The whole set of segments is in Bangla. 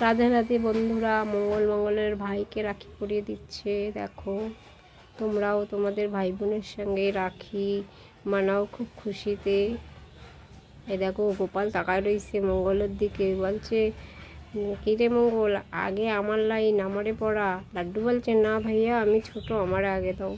রাধে রাধে বন্ধুরা, মঙ্গলের ভাইকে রাখি পরিয়ে দিচ্ছে। দেখো, তোমরাও তোমাদের ভাই বোনের সঙ্গে রাখি মানাও খুব খুশিতে। এই দেখো, গোপাল তাকায় রয়েছে মঙ্গলের দিকে, বলছে কী রে মঙ্গল, আগে আমার লাইন, আমারে পড়া। লাড্ডু বলছে না ভাইয়া, আমি ছোট, আমারে আগে দাও।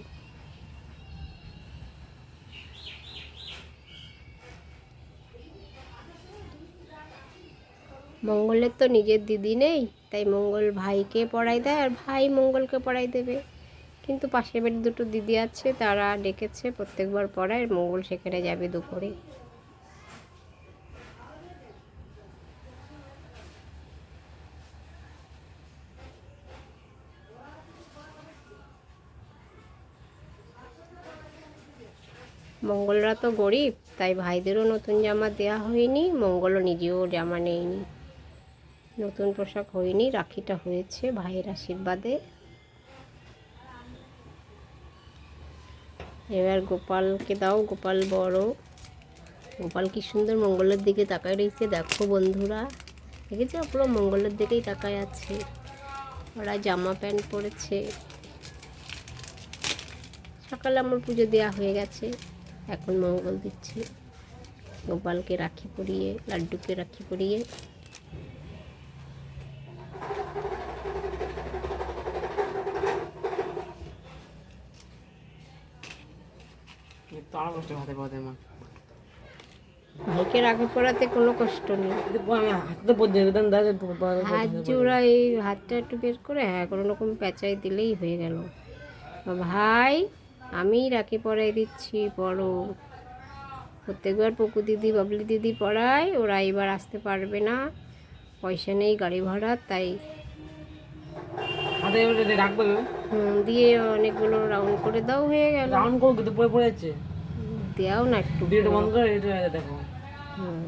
মঙ্গলের তো নিজের দিদি নেই, তাই মঙ্গল ভাইকে পড়াই দেয় আর ভাই মঙ্গলকে পড়াই দেবে। কিন্তু পাশের বাড়ির দুটো দিদি আছে, তারা ডেকেছে, প্রত্যেকবার পড়ায়, মঙ্গল সেখানে যাবে দুপুরে। মঙ্গলরা তো গরিব, তাই ভাইদেরও নতুন জামা দেওয়া হয়নি, মঙ্গলও নিজেও জামা নেয়নি, নতুন পোশাক হয়নি। রাখিটা হয়েছে ভাইয়ের আশীর্বাদে। এবার গোপালকে দাও, গোপাল বড়। গোপাল কি সুন্দর মঙ্গলের দিকে তাকায় রয়েছে, দেখো বন্ধুরা, দেখেছো, পুরো মঙ্গলের দিকেই তাকায় আছে। ওরা জামা প্যান্ট পরেছে। সকালে আমার পুজো দেওয়া হয়ে গেছে, এখন মঙ্গল দিচ্ছে গোপালকে রাখি পরিয়ে, লাড্ডুকে রাখি পরিয়ে। ভাইকে রাখি পরাতে কোনো কষ্ট নেই, হাত জোড়া এই হাতটা একটু বের করে, হ্যাঁ, কোনো রকম পেঁচাই দিলেই হয়ে গেল। ভাই, আমি রাখি পরাই দিচ্ছি, পড়ো। প্রত্যেকবার পকু দিদি, বাবলি দিদি পড়ায়, ওরা এবার আসতে পারবে না, পয়সা নেই গাড়ি ভাড়া, তাই দিয়ে অনেকগুলো রাউন্ড করে দাও, হয়ে গেল। রাউন্ড করো, কিন্তু পড়ে যাচ্ছে। দেও না একটু, ভিডিওটা বন্ধ করে এটা দেখো। হুম।